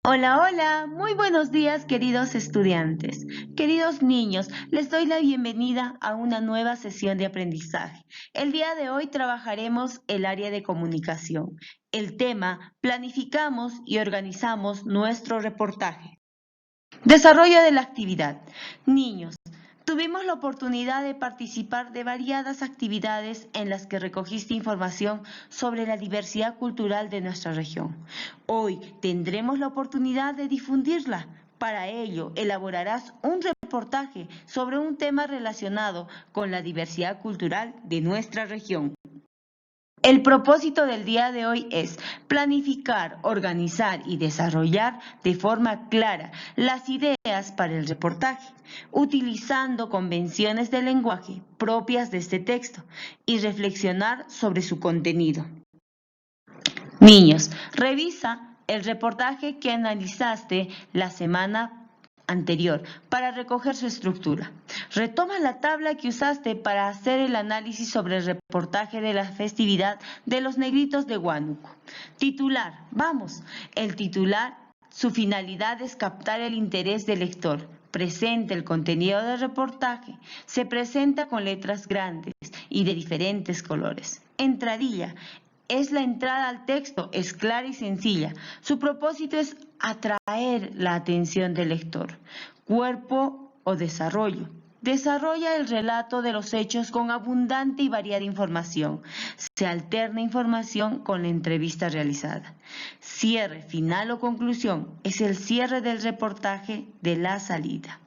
Hola, hola, muy buenos días queridos estudiantes. Queridos niños, les doy la bienvenida a una nueva sesión de aprendizaje. El día de hoy trabajaremos el área de comunicación. El tema, planificamos y organizamos nuestro reportaje. Desarrollo de la actividad. Niños, tuvimos la oportunidad de participar de variadas actividades en las que recogiste información sobre la diversidad cultural de nuestra región. Hoy tendremos la oportunidad de difundirla. Para ello, elaborarás un reportaje sobre un tema relacionado con la diversidad cultural de nuestra región. El propósito del día de hoy es planificar, organizar y desarrollar de forma clara las ideas para el reportaje, utilizando convenciones de lenguaje propias de este texto y reflexionar sobre su contenido. Niños, revisa el reportaje que analizaste la semana anterior para recoger su estructura. Retoma la tabla que usaste para hacer el análisis sobre el reportaje de la festividad de los Negritos de Huánuco. Titular, vamos, el titular, su finalidad es captar el interés del lector. Presenta el contenido del reportaje. Se presenta con letras grandes y de diferentes colores. Entradilla. Es la entrada al texto, es clara y sencilla. Su propósito es atraer la atención del lector. Cuerpo o desarrollo. Desarrolla el relato de los hechos con abundante y variada información. Se alterna información con la entrevista realizada. Cierre, final o conclusión es el cierre del reportaje de la salida.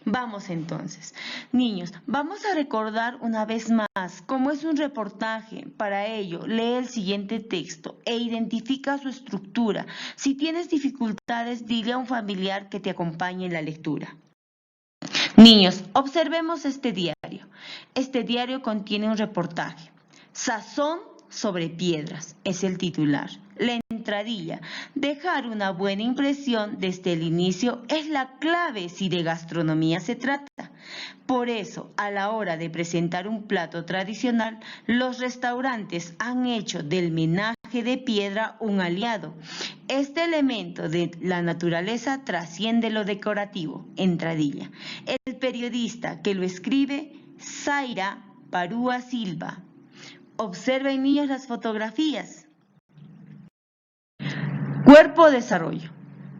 Vamos entonces, niños, vamos a recordar una vez más cómo es un reportaje. Para ello, lee el siguiente texto e identifica su estructura. Si tienes dificultades, dile a un familiar que te acompañe en la lectura. Niños, observemos este diario. Este diario contiene un reportaje. Sazón sobre piedras es el titular. La entradilla. Dejar una buena impresión desde el inicio es la clave si de gastronomía se trata. Por eso, a la hora de presentar un plato tradicional, los restaurantes han hecho del menaje de piedra un aliado. Este elemento de la naturaleza trasciende lo decorativo. Entradilla. El periodista que lo escribe, Zaira Parúa Silva. Observen, niños, las fotografías. Cuerpo desarrollo.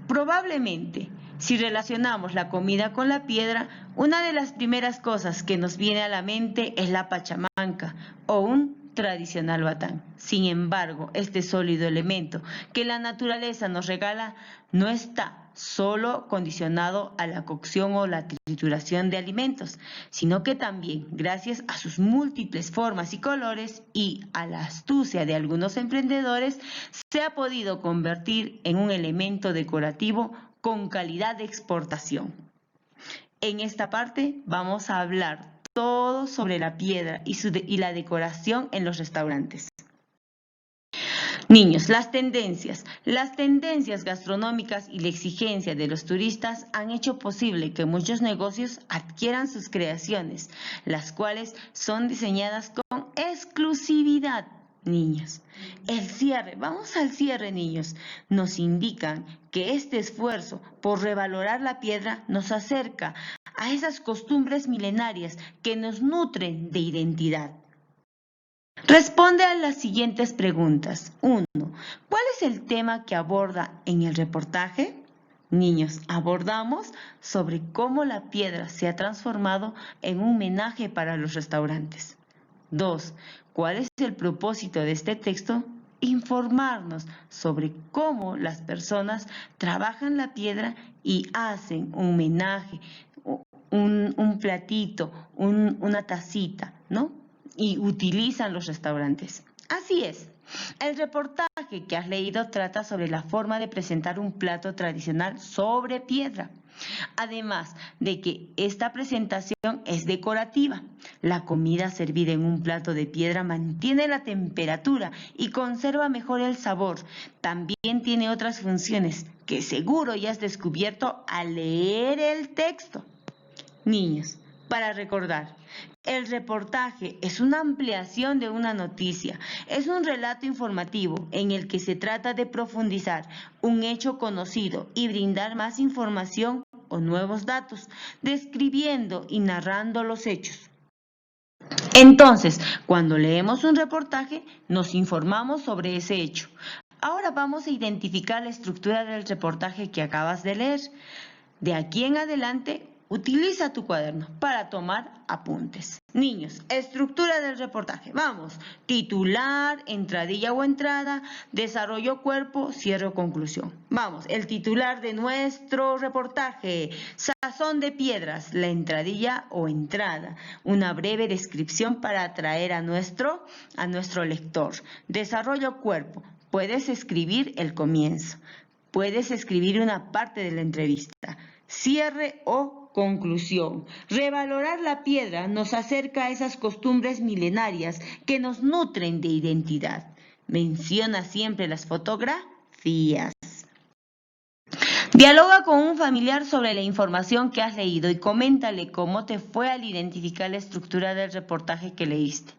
Probablemente, si relacionamos la comida con la piedra, una de las primeras cosas que nos viene a la mente es la pachamanca o un tradicional batán. Sin embargo, este sólido elemento que la naturaleza nos regala no está solo condicionado a la cocción o la trituración de alimentos, sino que también, gracias a sus múltiples formas y colores y a la astucia de algunos emprendedores, se ha podido convertir en un elemento decorativo con calidad de exportación. En esta parte vamos a hablar todo sobre la piedra y la decoración en los restaurantes. Niños, las tendencias. Las tendencias gastronómicas y la exigencia de los turistas han hecho posible que muchos negocios adquieran sus creaciones, las cuales son diseñadas con exclusividad. Niños, el cierre, vamos al cierre, niños, nos indican que este esfuerzo por revalorar la piedra nos acerca a esas costumbres milenarias que nos nutren de identidad. Responde a las siguientes preguntas. 1. ¿Cuál es el tema que aborda en el reportaje? Niños, abordamos sobre cómo la piedra se ha transformado en un homenaje para los restaurantes. 2. ¿Cuál es el propósito de este texto? Informarnos sobre cómo las personas trabajan la piedra y hacen un homenaje, un platito, una tacita, ¿no? Y utilizan los restaurantes. Así es. El reportaje que has leído trata sobre la forma de presentar un plato tradicional sobre piedra. Además de que esta presentación es decorativa. La comida servida en un plato de piedra mantiene la temperatura y conserva mejor el sabor. También tiene otras funciones que seguro ya has descubierto al leer el texto. Niños, para recordar, El reportaje es una ampliación de una noticia, es un relato informativo en el que se trata de profundizar un hecho conocido y brindar más información o nuevos datos, describiendo y narrando los hechos. Entonces, cuando leemos un reportaje, nos informamos sobre ese hecho. Ahora vamos a identificar la estructura del reportaje que acabas de leer. De aquí en adelante, utiliza tu cuaderno para tomar apuntes. Niños, estructura del reportaje. Vamos, titular, entradilla o entrada, desarrollo cuerpo, cierre o conclusión. Vamos, el titular de nuestro reportaje, Sazón de Piedras, la entradilla o entrada, una breve descripción para atraer a nuestro lector. Desarrollo cuerpo, puedes escribir el comienzo. Puedes escribir una parte de la entrevista. Cierre o conclusión. Revalorar la piedra nos acerca a esas costumbres milenarias que nos nutren de identidad. Menciona siempre las fotografías. Dialoga con un familiar sobre la información que has leído y coméntale cómo te fue al identificar la estructura del reportaje que leíste.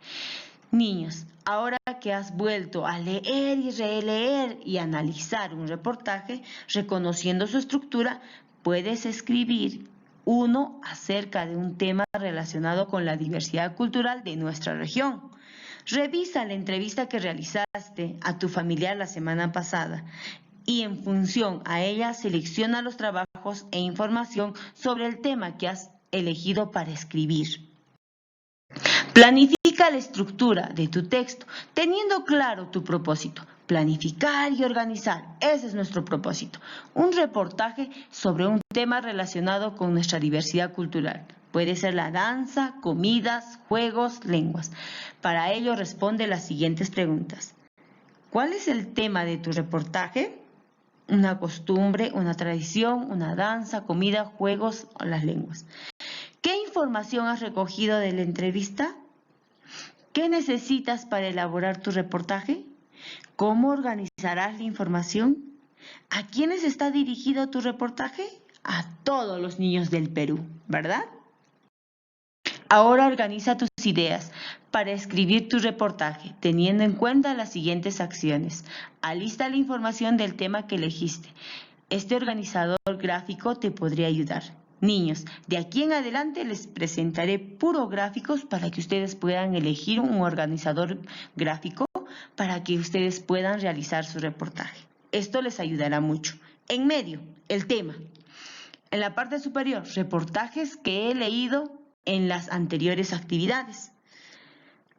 Niños, ahora que has vuelto a leer y releer y analizar un reportaje, reconociendo su estructura, puedes escribir uno acerca de un tema relacionado con la diversidad cultural de nuestra región. Revisa la entrevista que realizaste a tu familiar la semana pasada y en función a ella selecciona los trabajos e información sobre el tema que has elegido para escribir. Planifica la estructura de tu texto, teniendo claro tu propósito. Planificar y organizar, ese es nuestro propósito. Un reportaje sobre un tema relacionado con nuestra diversidad cultural. Puede ser la danza, comidas, juegos, lenguas. Para ello responde las siguientes preguntas. ¿Cuál es el tema de tu reportaje? Una costumbre, una tradición, una danza, comida, juegos o las lenguas. ¿Qué información has recogido de la entrevista? ¿Qué necesitas para elaborar tu reportaje? ¿Cómo organizarás la información? ¿A quiénes está dirigido tu reportaje? A todos los niños del Perú, ¿verdad? Ahora organiza tus ideas para escribir tu reportaje, teniendo en cuenta las siguientes acciones. Alista la información del tema que elegiste. Este organizador gráfico te podría ayudar. Niños, de aquí en adelante les presentaré puros gráficos para que ustedes puedan elegir un organizador gráfico para que ustedes puedan realizar su reportaje. Esto les ayudará mucho. En medio, el tema. En la parte superior, reportajes que he leído en las anteriores actividades.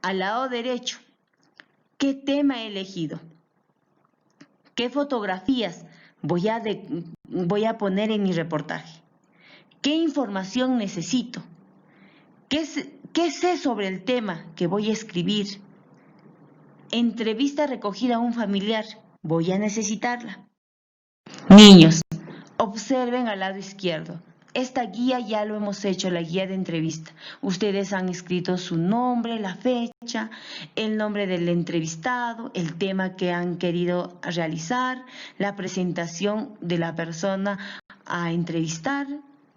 Al lado derecho, ¿qué tema he elegido? ¿Qué fotografías voy a poner en mi reportaje? ¿Qué información necesito? ¿Qué sé sobre el tema que voy a escribir? Entrevista recogida a un familiar. Voy a necesitarla. Niños, observen al lado izquierdo. Esta guía ya lo hemos hecho, la guía de entrevista. Ustedes han escrito su nombre, la fecha, el nombre del entrevistado, el tema que han querido realizar, la presentación de la persona a entrevistar.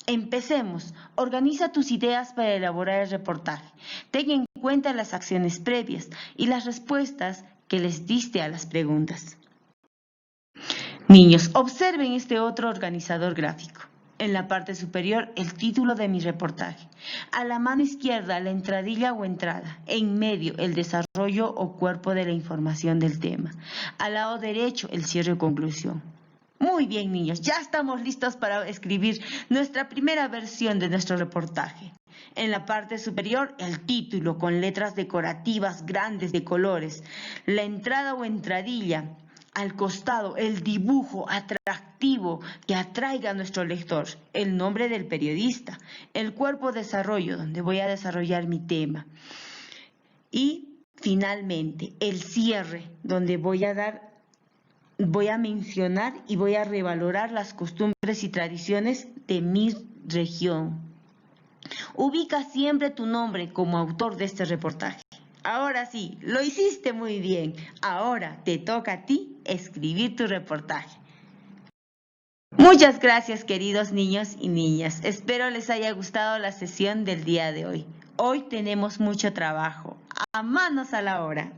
Empecemos. Organiza tus ideas para elaborar el reportaje. Ten en cuenta las acciones previas y las respuestas que les diste a las preguntas. Niños, observen este otro organizador gráfico. En la parte superior, el título de mi reportaje. A la mano izquierda, la entradilla o entrada. En medio, el desarrollo o cuerpo de la información del tema. Al lado derecho, el cierre o conclusión. Muy bien, niños, ya estamos listos para escribir nuestra primera versión de nuestro reportaje. En la parte superior, el título con letras decorativas grandes de colores. La entrada o entradilla. Al costado, el dibujo atractivo que atraiga a nuestro lector. El nombre del periodista. El cuerpo desarrollo, donde voy a desarrollar mi tema. Y finalmente, el cierre, donde voy a mencionar y voy a revalorar las costumbres y tradiciones de mi región. Ubica siempre tu nombre como autor de este reportaje. Ahora sí, lo hiciste muy bien. Ahora te toca a ti escribir tu reportaje. Muchas gracias, queridos niños y niñas. Espero les haya gustado la sesión del día de hoy. Hoy tenemos mucho trabajo. A manos a la obra.